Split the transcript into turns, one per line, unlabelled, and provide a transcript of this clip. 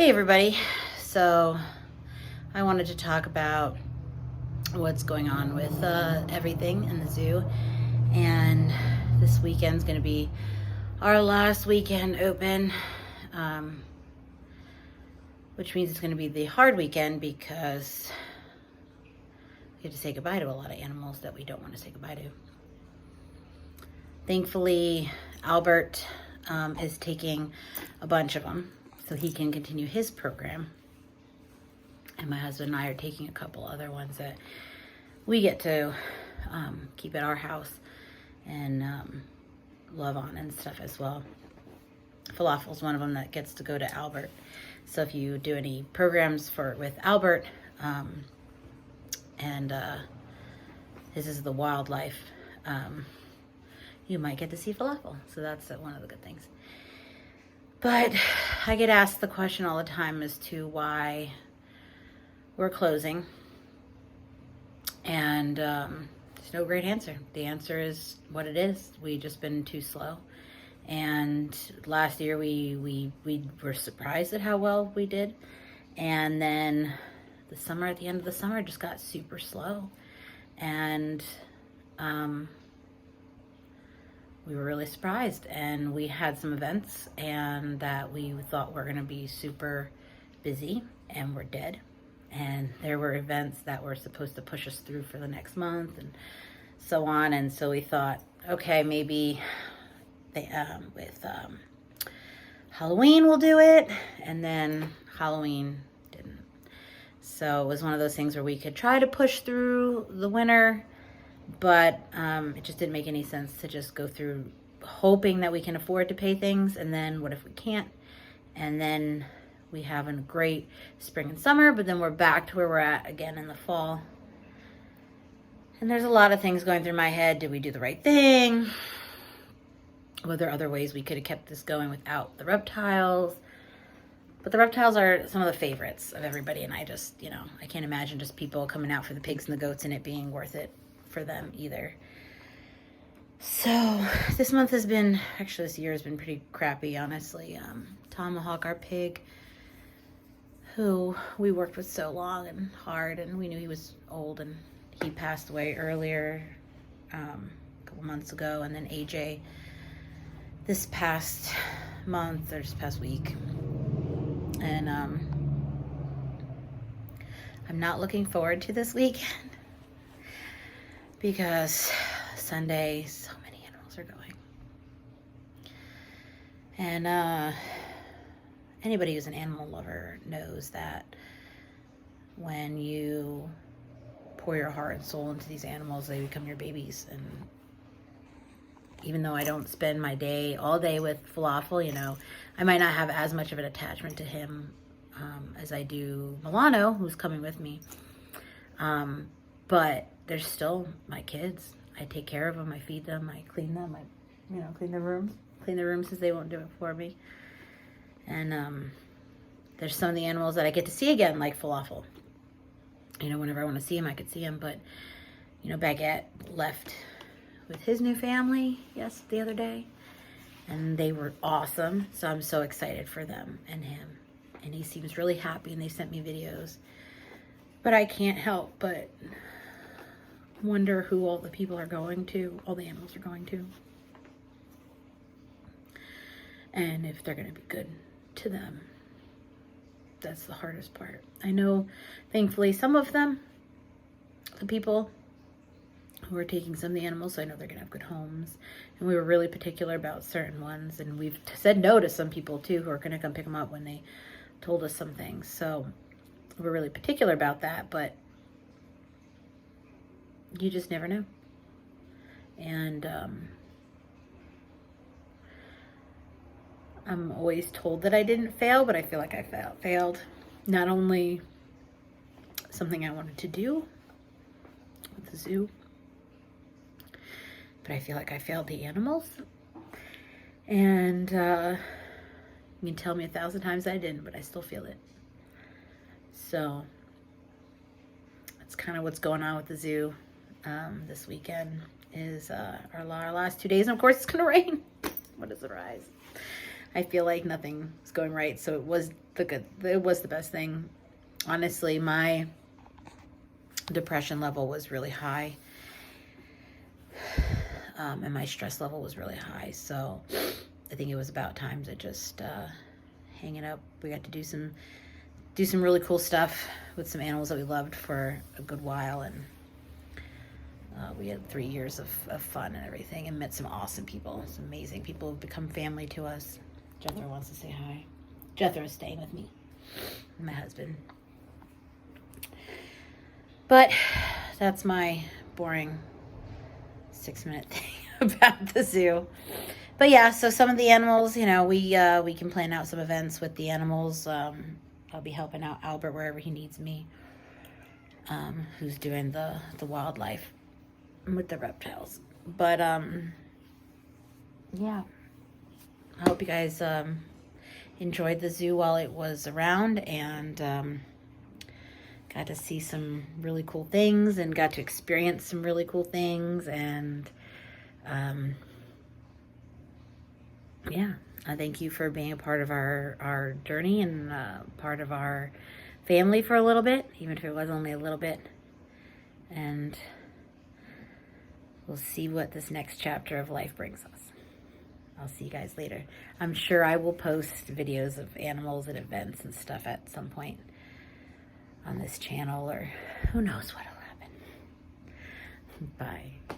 Hey everybody, so I wanted to talk about what's going on with everything in the zoo, and this weekend's going to be our last weekend open, which means it's going to be the hard weekend because we have to say goodbye to a lot of animals that we don't want to say goodbye to. Thankfully, Albert is taking a bunch of them so he can continue his program. And my husband and I are taking a couple other ones that we get to keep at our house and love on and stuff as well. Falafel's one of them that gets to go to Albert. So if you do any programs with Albert, and this is the wildlife, you might get to see Falafel. So that's one of the good things. But I get asked the question all the time as to why we're closing. And there's no great answer. The answer is what it is. We've just been too slow. And last year we were surprised at how well we did. And then the summer, at the end of the summer, just got super slow. And we were really surprised, and we had some events and that we thought were going to be super busy, and we're dead. And there were events that were supposed to push us through for the next month and so on. And so we thought, okay, maybe with Halloween we'll do it. And then Halloween didn't. So it was one of those things where we could try to push through the winter, but it just didn't make any sense to just go through hoping that we can afford to pay things, and then what if we can't? And then we have a great spring and summer, but then we're back to where we're at again in the fall. And there's a lot of things going through my head. Did we do the right thing? Were there other ways we could have kept this going without the reptiles? But the reptiles are some of the favorites of everybody, and I just, I can't imagine just people coming out for the pigs and the goats and it being worth it for them either. So this year has been pretty crappy, honestly. Tomahawk, our pig, who we worked with so long and hard, and we knew he was old, and he passed away earlier, a couple months ago. And then AJ this past month, or this past week. And I'm not looking forward to this weekend because Sunday so many animals are going. And anybody who's an animal lover knows that when you pour your heart and soul into these animals, they become your babies. And even though I don't spend my day all day with Falafel, I might not have as much of an attachment to him as I do Milano, who's coming with me. But they're still my kids. I take care of them. I feed them. I clean them. I, clean their rooms. Clean their rooms since they won't do it for me. And there's some of the animals that I get to see again, like Falafel. Whenever I want to see him, I could see him. But, Baguette left with his new family, the other day. And they were awesome. So I'm so excited for them and him. And he seems really happy, and they sent me videos. But I can't help but wonder who all the people are going to, all the animals are going to. And if they're going to be good to them. That's the hardest part. I know, thankfully, some of them, the people who are taking some of the animals, so I know they're going to have good homes. And we were really particular about certain ones. And we've said no to some people, too, who are going to come pick them up when they told us some things. So we're really particular about that, but you just never know. And I'm always told that I didn't fail, but I feel like I failed. Not only something I wanted to do with the zoo, but I feel like I failed the animals. And you can tell me 1,000 times I didn't, but I still feel it. So that's kind of what's going on with the zoo this weekend. Is our last 2 days, and of course it's gonna rain. What is the rise? I feel like nothing was going right. So it was the best thing. Honestly, my depression level was really high. And my stress level was really high. So I think it was about time to just hang it up. We got to do some really cool stuff with some animals that we loved for a good while, and we had 3 years of fun and everything, and met some awesome people, some amazing people who've become family to us. Jethro wants to say hi. Jethro is staying with me, my husband. But that's my boring 6-minute thing about the zoo. But yeah, so some of the animals, you know, we can plan out some events with the animals. I'll be helping out Albert wherever he needs me, who's doing the wildlife with the reptiles. But yeah, I hope you guys enjoyed the zoo while it was around, and got to see some really cool things and got to experience some really cool things. And yeah, I thank you for being a part of our journey and part of our family for a little bit, even if it was only a little bit. And we'll see what this next chapter of life brings us. I'll see you guys later. I'm sure I will post videos of animals and events and stuff at some point on this channel, or who knows what will happen. Bye.